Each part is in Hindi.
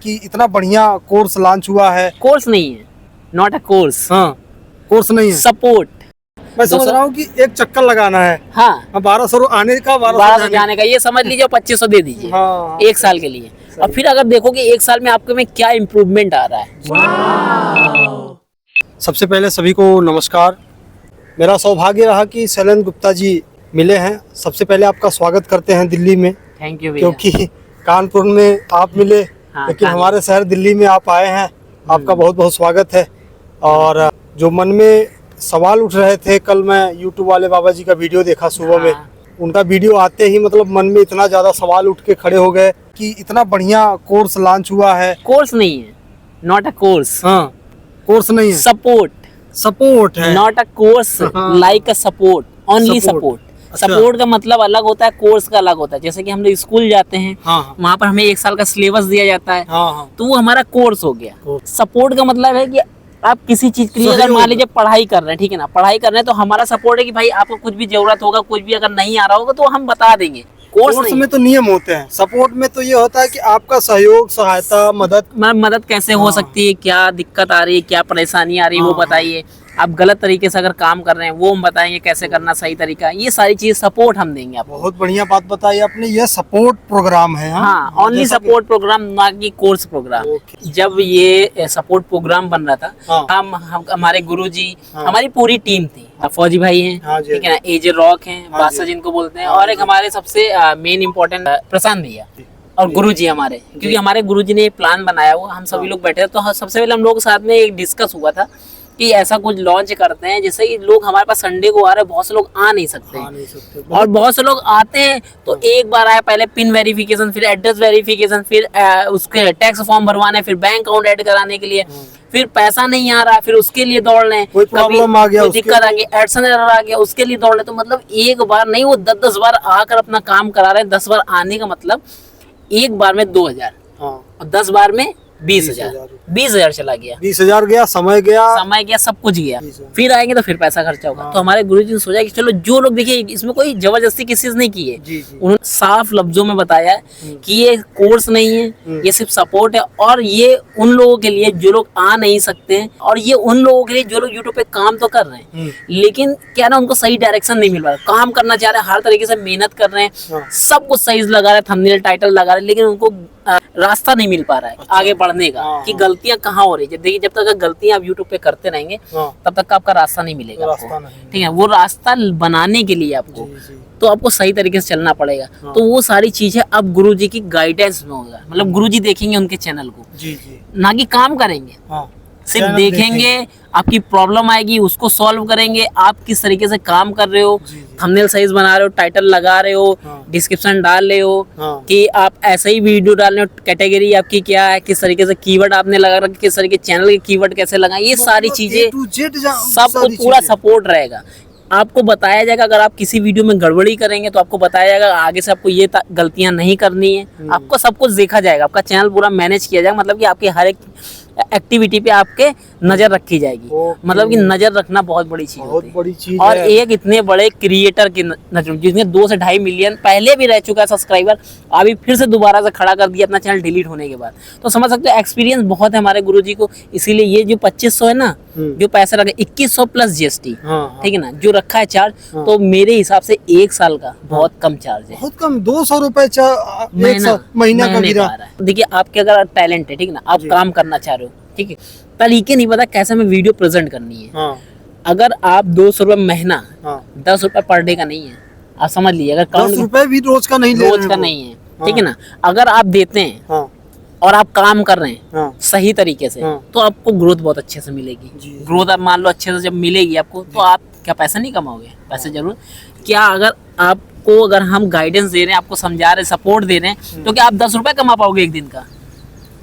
कि इतना बढ़िया कोर्स लॉन्च हुआ है। कोर्स नहीं है, नॉट अ कोर्स। हाँ, कोर्स नहीं है, सपोर्ट। मैं समझ रहा हूँ कि एक चक्कर लगाना है। हाँ, 1200 आने का, 1200 जाने का, ये समझ लीजिए 2500 दे दीजिए। हाँ, एक साल के लिए। और फिर अगर देखो कि एक साल में आपके में क्या इम्प्रूवमेंट आ रहा है। सबसे पहले सभी को नमस्कार। मेरा सौभाग्य रहा कि शैलेंद्र गुप्ता जी मिले हैं। सबसे पहले आपका स्वागत करते हैं दिल्ली में, थैंक यू भैया। क्योंकि कानपुर में आप मिले, हाँ, लेकिन हमारे शहर दिल्ली में आप आए हैं। आपका बहुत बहुत स्वागत है। और जो मन में सवाल उठ रहे थे, कल मैं यूट्यूब वाले बाबा जी का वीडियो देखा सुबह में। उनका वीडियो आते ही मतलब मन में इतना ज़्यादा सवाल उठ के खड़े हो गए कि इतना बढ़िया कोर्स लॉन्च हुआ है। कोर्स नहीं है, नॉट अ कोर्स। हाँ, कोर्स नहीं है, सपोर्ट। सपोर्ट है। Not a course, like a support, only support. Support का मतलब अलग होता है, कोर्स का अलग होता है। जैसे कि हम लोग स्कूल जाते हैं, वहाँ पर हमें 1 साल का सिलेबस दिया जाता है, तो वो हमारा कोर्स हो गया। सपोर्ट का मतलब है कि आप किसी चीज के लिए अगर मान लीजिए पढ़ाई कर रहे हैं, ठीक है ना, पढ़ाई कर रहे हैं तो हमारा सपोर्ट है कि भाई आपको कुछ भी जरूरत होगा, कुछ भी अगर नहीं आ रहा होगा तो हम बता देंगे। कोर्स में तो नियम होते हैं, सपोर्ट में तो ये होता है कि आपका सहयोग, सहायता, मदद कैसे हो सकती है, क्या दिक्कत आ रही है, क्या परेशानी आ रही है, वो बताइए। आप गलत तरीके से अगर काम कर रहे हैं वो हम बताएंगे कैसे करना सही तरीका, ये सारी चीज सपोर्ट हम देंगे आपको। बहुत बढ़िया बात बताई आपने, ये सपोर्ट प्रोग्राम है। हाँ, ओनली सपोर्ट प्रोग्राम, ना कि कोर्स प्रोग्राम। जब ये सपोर्ट प्रोग्राम बन रहा था, हम हमारे गुरुजी, हमारी पूरी टीम थी। फौजी भाई हैं, ठीक है ना, एजे रॉक हैं, बादशाह जिनको बोलते हैं, और एक हमारे सबसे मेन इम्पोर्टेंट प्रशांत भैया और गुरुजी हमारे, क्योंकि हमारे गुरुजी ने प्लान बनाया हुआ। हम सभी लोग बैठे थे, तो सबसे पहले हम लोग साथ में एक डिस्कस हुआ था कि ऐसा कुछ लॉन्च करते हैं जिससे कि लोग हमारे पास संडे को आ रहे हैं, बहुत से लोग आ नहीं सकते और बहुत से लोग आते हैं तो एक बार आए, पहले पिन वेरिफिकेशन, फिर एड्रेस वेरिफिकेशन, फिर उसके टैक्स फॉर्म भरवाने, फिर बैंक अकाउंट ऐड कराने के लिए, फिर पैसा नहीं आ रहा, फिर उसके लिए दौड़ रहे हैं, कोई प्रॉब्लम आ गया, दिक्कत आ गई, एडसन एरर आ गया, उसके लिए दौड़ रहे। तो मतलब एक बार नहीं, वो 10-10 बार आकर अपना काम करा रहे हैं। 10 बार आने का मतलब एक बार में 2000 और 10 बार में 20,000। 20,000 चला गया, 20,000 गया, समय गया, सब कुछ गया। फिर आएंगे तो फिर पैसा खर्चा होगा। तो हमारे गुरुजी ने सोचा कि चलो, जो लोग, देखिए इसमें कोई जबरदस्ती किसी से नहीं की है, उन्होंने साफ लफ्जों में बताया है कि ये कोर्स नहीं है, ये सिर्फ सपोर्ट है। और ये उन लोगों के लिए जो लोग आ नहीं सकते हैं, और ये उन लोगों के लिए जो लोग यूट्यूब पे काम तो कर रहे हैं, लेकिन क्या ना, उनको सही डायरेक्शन नहीं मिल रहा है। काम करना चाह रहे हैं, हर तरीके से मेहनत कर रहे हैं, सब कुछ सही लगा रहे हैं, थंबनेल टाइटल लगा रहे हैं, लेकिन उनको रास्ता नहीं मिल पा रहा है आगे बढ़ने का, कि गलतियां कहाँ हो रही है। देखिए, जब तक गलतियां आप यूट्यूब पे करते रहेंगे तब तक आपका रास्ता नहीं मिलेगा, ठीक है। वो रास्ता बनाने के लिए आपको तो आपको सही तरीके से चलना पड़ेगा। तो वो सारी चीजें अब गुरुजी की गाइडेंस में होगा। मतलब गुरुजी देखेंगे उनके चैनल को, ना कि काम करेंगे, सिर्फ देखेंगे, आपकी प्रॉब्लम आएगी, उसको सॉल्व करेंगे। आप किस तरीके से काम कर रहे हो, थंबनेल सही बना रहे हो, टाइटल लगा रहे हो, डिस्क्रिप्शन डाल रहे हो, कि आप ऐसे ही वीडियो डाल रहे हो, कैटेगरी आपकी क्या है, किस तरीके से कीवर्ड आपने लगा रखा, किस तरीके चैनल के कीवर्ड कैसे लगाए, ये सारी चीजें सब कुछ पूरा सपोर्ट रहेगा। आपको बताया जाएगा, अगर आप किसी वीडियो में गड़बड़ी करेंगे तो आपको बताया जाएगा आगे से आपको ये गलतियां नहीं करनी है। आपको सब कुछ देखा जाएगा, आपका चैनल पूरा मैनेज किया जाएगा। मतलब कि आपके हर एक एक्टिविटी पे आपके नजर रखी जाएगी। मतलब कि नजर रखना बहुत बड़ी चीज होती है। और एक इतने बड़े क्रिएटर की नजर, जिसने 2 से 2.5 मिलियन पहले भी रह चुका है सब्सक्राइबर, अभी फिर से दोबारा से खड़ा कर दिया अपना चैनल डिलीट होने के बाद। तो समझ सकते हो एक्सपीरियंस बहुत है हमारे गुरुजी को। इसीलिए ये जो 2500 है ना, जो पैसा रखे, 2100 प्लस जीएसटी, ठीक है ना, जो रखा है चार्ज, तो मेरे हिसाब से 1 साल का बहुत कम चार्ज है, बहुत कम। 200 रुपए महीना का गिरा। देखिए, आपके अगर टैलेंट है, ठीक है ना, आप काम करना चाह रहे हो, ठीक है, तरीके नहीं पता कैसे हमें वीडियो प्रेजेंट करनी है। अगर आप 200 रुपए महीना, 10 रुपए पर डे का नहीं है, आप समझ लीजिए। अगर 10 रुपए भी रोज का नहीं है, ठीक है ना, अगर आप देते हैं और आप काम कर रहे हैं सही तरीके से, तो आपको ग्रोथ बहुत अच्छे से मिलेगी। ग्रोथ आप मान लो अच्छे से जब मिलेगी आपको, तो आप क्या पैसा नहीं कमाओगे? पैसे जरूर। क्या अगर आपको, अगर हम गाइडेंस दे रहे हैं, आपको समझा रहे हैं, सपोर्ट दे रहे हैं, तो क्या आप 10 रुपए कमा पाओगे एक दिन का?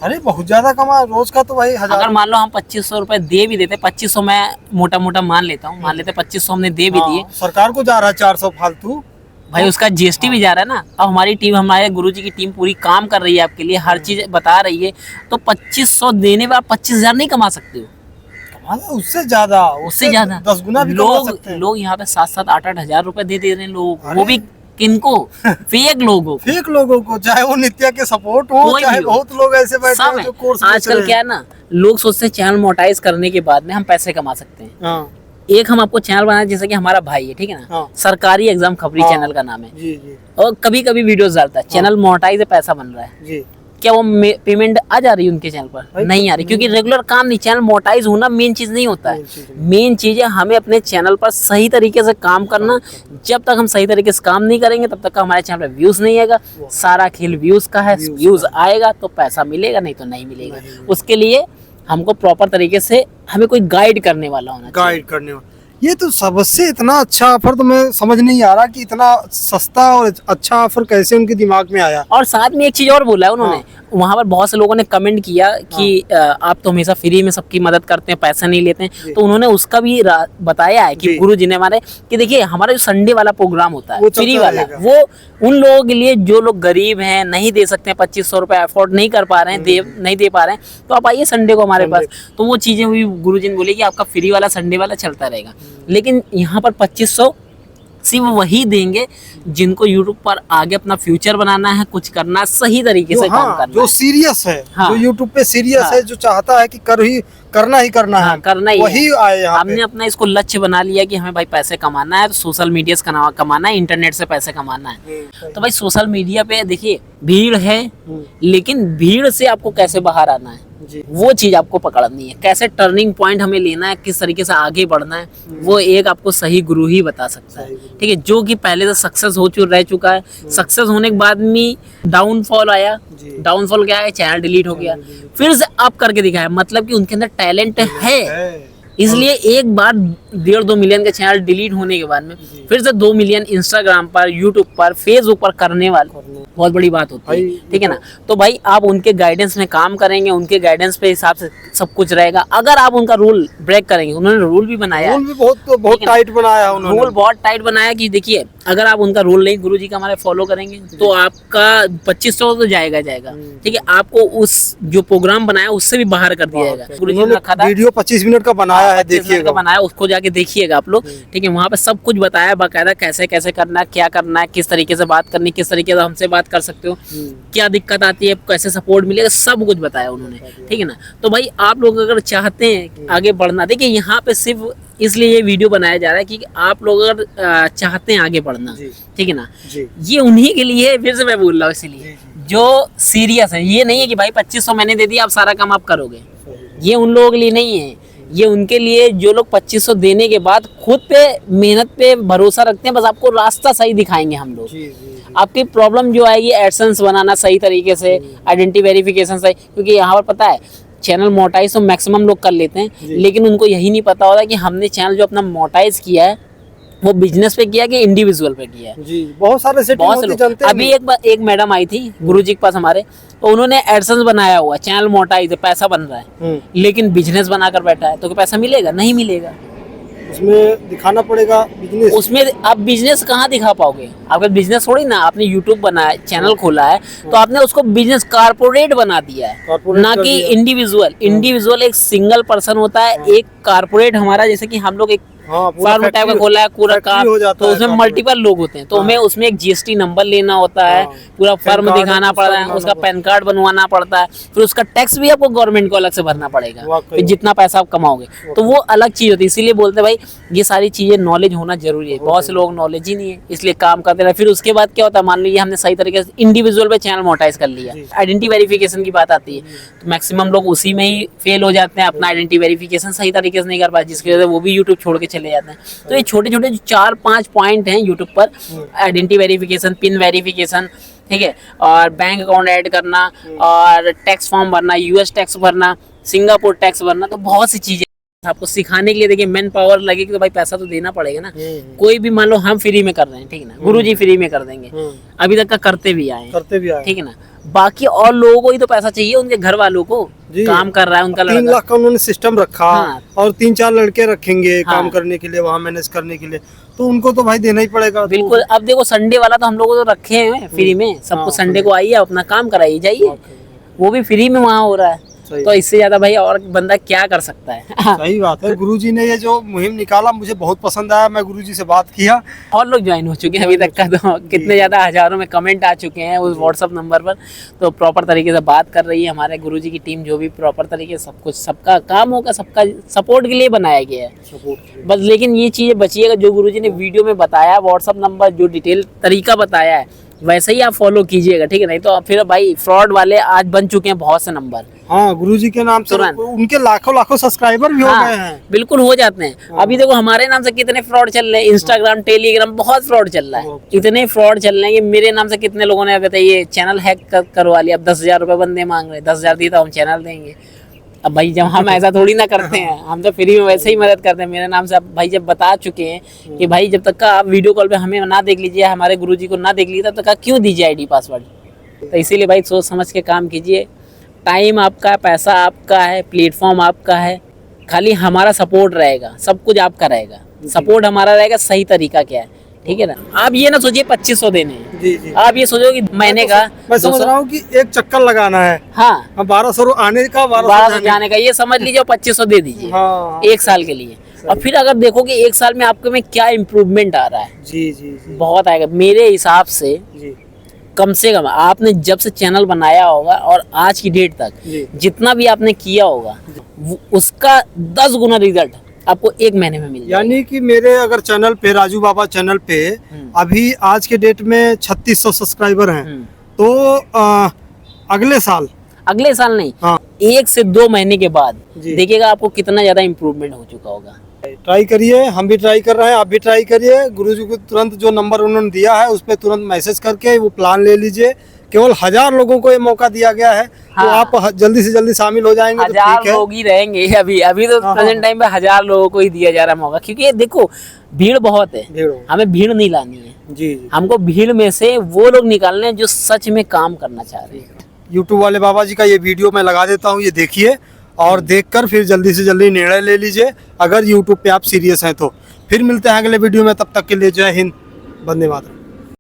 अरे बहुत ज्यादा कमा, रोज का तो भाई 1000। अगर मान लो हम 2500 रुपए दे भी देते, 2500 मैं मोटा मोटा मान लेता हूँ, मान लेते 2500 हमने दे भी दिए, सरकार को जा रहा है 400 फालतू, भाई उसका जीएसटी भी जा रहा है ना। अब हमारी टीम, हमारे गुरुजी की टीम पूरी काम कर रही है आपके लिए, हर चीज बता रही है, तो 2500 देने पर आप 25,000 नहीं कमा सकते हो, उससे ज्यादा 10 गुना भी लोग यहाँ पे 7-7, 8-8 हजार रुपए दे रहे हैं लोग, वो भी किनको? फेक लोगों को। फेक लोगों को, चाहे वो नित्या के सपोर्ट हो, कोई चाहे भी हो। बहुत लोग ऐसे बैठे सब हैं है। जो कोर्स बेच आजकल रहे हैं। क्या है ना, लोग सोचते हैं चैनल मोनेटाइज करने के बाद में हम पैसे कमा सकते हैं। हाँ एक हम आपको चैनल बनाए, जैसे कि हमारा भाई है, ठीक है ना, हाँ। सरकारी एग्जाम खबरी हाँ। चैनल का नाम है, जी जी और कभी कभी वीडियोस डालता है, चैनल मोनेटाइज है, पैसा बन रहा है, जी। क्या वो पेमेंट आ जा रही है उनके चैनल पर? भाई, नहीं आ रही, क्योंकि रेगुलर काम नहीं, चैनल मोनेटाइज होना मेन चीज नहीं होता है। मेन चीज है हमें अपने चैनल पर सही तरीके से काम करना। जब तक हम सही तरीके से काम नहीं करेंगे तब तक हमारे चैनल पर व्यूज नहीं आएगा। सारा खेल व्यूज का है, व्यूज आएगा तो पैसा मिलेगा, नहीं तो नहीं मिलेगा। उसके लिए हमको प्रॉपर तरीके से हमें कोई गाइड करने वाला होना चाहिए। गाइड करने वाला, ये तो सबसे इतना अच्छा ऑफर तो मैं समझ नहीं आ रहा कि इतना सस्ता और अच्छा ऑफर कैसे उनके दिमाग में आया। और साथ में एक चीज और बोला है उन्होंने, वहां पर बहुत से लोगों ने कमेंट किया कि आप तो हमेशा फ्री में सबकी मदद करते हैं, पैसा नहीं लेते हैं, तो उन्होंने उसका भी बताया है कि गुरु जी ने हमारे कि देखिए हमारा जो संडे वाला प्रोग्राम होता है फ्री वाला, वो उन लोगों के लिए जो लोग गरीब हैं, नहीं दे सकते हैं, 2500 रुपए अफोर्ड नहीं कर पा रहे हैं, नहीं दे पा रहे हैं, तो आप आइए संडे को हमारे पास। तो वो चीजें हुई, गुरु जी ने बोली कि आपका फ्री वाला संडे वाला चलता रहेगा, लेकिन यहाँ पर 2500 सिर्फ वही देंगे जिनको यूट्यूब पर आगे अपना फ्यूचर बनाना है, कुछ करना है, सही तरीके से काम करना जो है। सीरियस है, हाँ। जो यूट्यूब पे सीरियस है, जो चाहता है कि करना ही करना हाँ, है, करना ही वही है। आए यहाँ हमने पे। अपना इसको लक्ष्य बना लिया कि हमें भाई पैसे कमाना है, तो सोशल मीडिया से कमाना है, इंटरनेट से पैसे कमाना है। तो भाई सोशल मीडिया पे देखिए भीड़ है, लेकिन भीड़ से आपको कैसे बाहर आना है जी। वो चीज आपको पकड़नी है, कैसे टर्निंग पॉइंट हमें लेना है, किस तरीके से आगे बढ़ना है, वो एक आपको सही गुरु ही बता सकता है। ठीक है, जो कि पहले से सक्सेस रह चुका है, सक्सेस होने के बाद में डाउनफॉल आया, डाउनफॉल क्या है, चैनल डिलीट हो गया, फिर से अप करके दिखाया, मतलब कि उनके अंदर टैलेंट है। इसलिए एक बार 1.5-2 मिलियन का चैनल डिलीट होने के बाद में फिर से 2 मिलियन इंस्टाग्राम पर, यूट्यूब पर, फेसबुक पर करने वाले बहुत बड़ी बात होती है। ठीक है ना, तो भाई आप उनके गाइडेंस में काम करेंगे, उनके गाइडेंस पे हिसाब से सब कुछ रहेगा। अगर आप उनका रूल ब्रेक करेंगे, उन्होंने रूल भी बनाया, रूल भी बहुत टाइट बनाया है उन्होंने, रूल बहुत टाइट बनाया कि देखिए अगर आप उनका रूल नहीं गुरुजी का हमारे फॉलो करेंगे तो आपका 2500 तो जाएगा। ठीक है, आपको उस जो प्रोग्राम बनाया उससे भी बाहर कर दिया जाएगा। गुरुजी ने रखा था वीडियो 25 मिनट का बनाया है, 25 मिनट का बनाया, उसको जाके देखिएगा आप लोग। ठीक है, वहाँ पे सब कुछ बताया बाकायदा, कैसे कैसे करना है, क्या करना है, किस तरीके से बात करनी, किस तरीके से हमसे बात कर सकते हो, क्या दिक्कत आती है, कैसे सपोर्ट मिलेगा, सब कुछ बताया उन्होंने। ठीक है ना, तो भाई आप लोग अगर चाहते हैं आगे बढ़ना, देखिए यहाँ पे सिर्फ इसलिए ये वीडियो बनाया जा रहा है कि आप लोग अगर चाहते हैं आगे बढ़ना, ठीक है ना, ये उन्हीं के लिए, फिर से मैं बोल रहा हूँ, इसलिए जो सीरियस है। ये नहीं है कि भाई 2500 मैंने दे दिया आप सारा काम आप करोगे, ये उन लोगों के लिए नहीं है, ये उनके लिए जो लोग 2500 देने के बाद खुद पे मेहनत पे भरोसा रखते हैं, बस आपको रास्ता सही दिखाएंगे हम लोग। आपकी प्रॉब्लम जो आएगी एडसेंस बनाना सही तरीके से, आइडेंटिटी वेरिफिकेशन सही, क्योंकि यहाँ पर पता है चैनल मोनेटाइज तो मैक्सिमम लोग कर लेते हैं, लेकिन उनको यही नहीं पता होता कि हमने चैनल जो अपना मोनेटाइज किया है वो बिजनेस पे किया कि इंडिविजुअल पे किया है। जी, बहुत सारे लोग अभी एक मैडम आई थी गुरुजी के पास हमारे, तो उन्होंने एडसेंस बनाया हुआ, चैनल मोनेटाइज है, पैसा बन रहा है, लेकिन बिजनेस बनाकर बैठा है, तो पैसा मिलेगा? नहीं मिलेगा। उसमें दिखाना पड़ेगा बिजनेस, उसमें आप बिजनेस कहाँ दिखा पाओगे? आपका बिजनेस थोड़ी ना, आपने यूट्यूब बनाया, चैनल खोला है, तो आपने उसको बिजनेस कारपोरेट बना दिया है, ना कि इंडिविजुअल। इंडिविजुअल एक सिंगल पर्सन होता है, एक कारपोरेट हमारा जैसे कि हम लोग एक फार्म टाइप का खोला है पूरा काम, तो उसमें मल्टीपल लोग होते हैं, तो हमें उसमें एक जीएसटी नंबर लेना होता है, पूरा फर्म दिखाना पड़ता है, उसका पैन कार्ड बनवाना पड़ता है, फिर उसका टैक्स भी आपको गवर्नमेंट को अलग से भरना पड़ेगा, फिर जितना पैसा आप कमाओगे, तो वो अलग चीज होती है। इसीलिए बोलते हैं भाई ये सारी चीजें नॉलेज होना जरूरी है। बहुत से लोग नॉलेज ही नहीं है, इसलिए काम करते रहे। फिर उसके बाद क्या होता है, मान लीजिए हमने सही तरीके से इंडिविजुअल पे चैनल मोनेटाइज कर लिया, आइडेंटिटी वेरिफिकेशन की बात आती है, तो मैक्सिमम लोग उसी में ही फेल हो जाते हैं, अपना आइडेंटिटी वेरिफिकेशन सही तरीके से नहीं कर पाते, जिसकी वजह से वो भी यूट्यूब छोड़ के चले जाते हैं। तो ये छोटे छोटे 4-5 पॉइंट हैं यूट्यूब पर, आइडेंटिटी वेरिफिकेशन, पिन वेरिफिकेशन, ठीक है, और बैंक अकाउंट ऐड करना, और टैक्स फॉर्म भरना, यूएस टैक्स भरना, सिंगापुर टैक्स भरना, तो बहुत सी चीजें आपको सिखाने के लिए। देखिए मैन पावर लगेगी तो भाई पैसा तो देना पड़ेगा ना। कोई भी मान लो हम फ्री में कर रहे हैं, ठीक है ना, गुरुजी फ्री में कर देंगे, अभी तक का करते भी आए, ठीक है ना, बाकी और लोगों को ही तो पैसा चाहिए, उनके घर वालों को काम कर रहा है उनका 3 लाख का उन्होंने सिस्टम रखा। हाँ। और 3-4 लड़के रखेंगे काम करने के लिए, वहाँ मैनेज करने के लिए, तो उनको तो भाई देना ही पड़ेगा। बिल्कुल। अब देखो संडे वाला तो हम लोगों को तो रखे हैं फ्री में, सबको संडे को आइए अपना काम कराइए जाइए, वो भी फ्री में वहाँ हो रहा है। सही। तो इससे ज्यादा भाई और बंदा क्या कर सकता है। सही बात है। गुरुजी ने ये जो मुहिम निकाला मुझे बहुत पसंद आया। मैं गुरुजी से बात किया और लोग ज्वाइन हो चुके हैं अभी तक का, तो कितने ज़्यादा हज़ारों में कमेंट आ चुके हैं उस व्हाट्सअप नंबर पर। तो प्रॉपर तरीके से बात कर रही है हमारे गुरुजी की टीम, जो भी प्रॉपर तरीके से सब कुछ, सबका काम होगा, सबका सपोर्ट के लिए बनाया गया है सपोर्ट। बस। लेकिन ये चीज़ें बचिएगा जो गुरुजी ने वीडियो में बताया, व्हाट्सअप नंबर जो डिटेल तरीका बताया है वैसे ही आप फॉलो कीजिएगा, ठीक है। नहीं तो फिर भाई फ्रॉड वाले आज बन चुके हैं बहुत से नंबर। हाँ, गुरुजी के नाम से तुरंत। उनके लाखों लाखों सब्सक्राइबर भी हो गए हैं। बिल्कुल हो जाते हैं। अभी देखो हमारे नाम से कितने फ्रॉड चल रहे हैं, इंस्टाग्राम टेलीग्राम बहुत फ्रॉड चल रहा है, इतने फ्रॉड चल रहे हैं कि मेरे नाम से कितने लोगों ने बताइए चैनल हैक करवा लिया। अब 10,000 रुपये बंदे मांग रहे हैं, 10,000 दिए तो हम चैनल देंगे। अब भाई जब हम ऐसा थोड़ी ना करते हैं, हम तो फ्री में वैसे ही मदद करते हैं। मेरे नाम से अब भाई जब बता चुके हैं कि भाई जब तक का आप वीडियो कॉल पे हमें ना देख लीजिए, हमारे गुरुजी को ना देख लीजिए, तब तक का क्यों दीजिए आईडी पासवर्ड। तो इसीलिए भाई सोच समझ के काम कीजिए। टाइम आपका, पैसा आपका है, प्लेटफॉर्म आपका है, खाली हमारा सपोर्ट रहेगा, सब कुछ आपका रहेगा। सपोर्ट हमारा रहेगा, सही तरीका क्या है, ठीक है ना। आप ये ना सोचिए 2500 देने हैं, जी जी। आप ये सोचो कि महीने का मैं समझ रहा हूँ कि एक चक्कर लगाना है। हाँ 1200 आने का, 1200 जाने का, ये समझ लीजिए 2500 दे दीजिए। हाँ। एक साल के लिए। और फिर अगर देखो कि एक साल में आपके में क्या इम्प्रूवमेंट आ रहा है, जी जी जी बहुत आएगा मेरे हिसाब से। जी कम से कम आपने जब से चैनल बनाया होगा और आज की डेट तक जी। जितना भी आपने किया होगा उसका 10 गुना रिजल्ट आपको एक महीने में मिल जाएगा। यानी कि मेरे अगर चैनल पे, राजू बाबा चैनल पे अभी आज के डेट में 3600 सब्सक्राइबर हैं, तो अगले साल नहीं, हाँ 1 से 2 महीने के बाद जी। देखिएगा आपको कितना ज्यादा इम्प्रूवमेंट हो चुका होगा। ट्राई करिए, हम भी ट्राई कर रहे हैं, आप भी ट्राई करिए। गुरुजी को तुरंत जो नंबर उन्होंने दिया है उस पर तुरंत मैसेज करके वो प्लान ले लीजिए। केवल 1000 लोगों को ये मौका दिया गया है, तो हाँ। आप जल्दी से जल्दी शामिल हो जाएंगे तो 1000 ठीक है। लोग ही रहेंगे अभी तो हाँ, प्रेजेंट टाइम पे 1000 लोगों को ही दिया जा रहा मौका, क्योंकि ये देखो भीड़ बहुत है, भीड़ हो। हमें भीड़ नहीं लानी है। जी जी। हमको भीड़ में से वो लोग निकालने हैं जो सच में काम करना चाह रहे हैं। यूट्यूब वाले बाबा जी का ये वीडियो मैं लगा देता हूँ, ये देखिए और देखकर फिर जल्दी से जल्दी निर्णय ले लीजिए अगर यूट्यूब पे आप सीरियस हैं तो। फिर मिलते हैं अगले वीडियो में, तब तक के लिए जय हिंद, वंदे मातरम।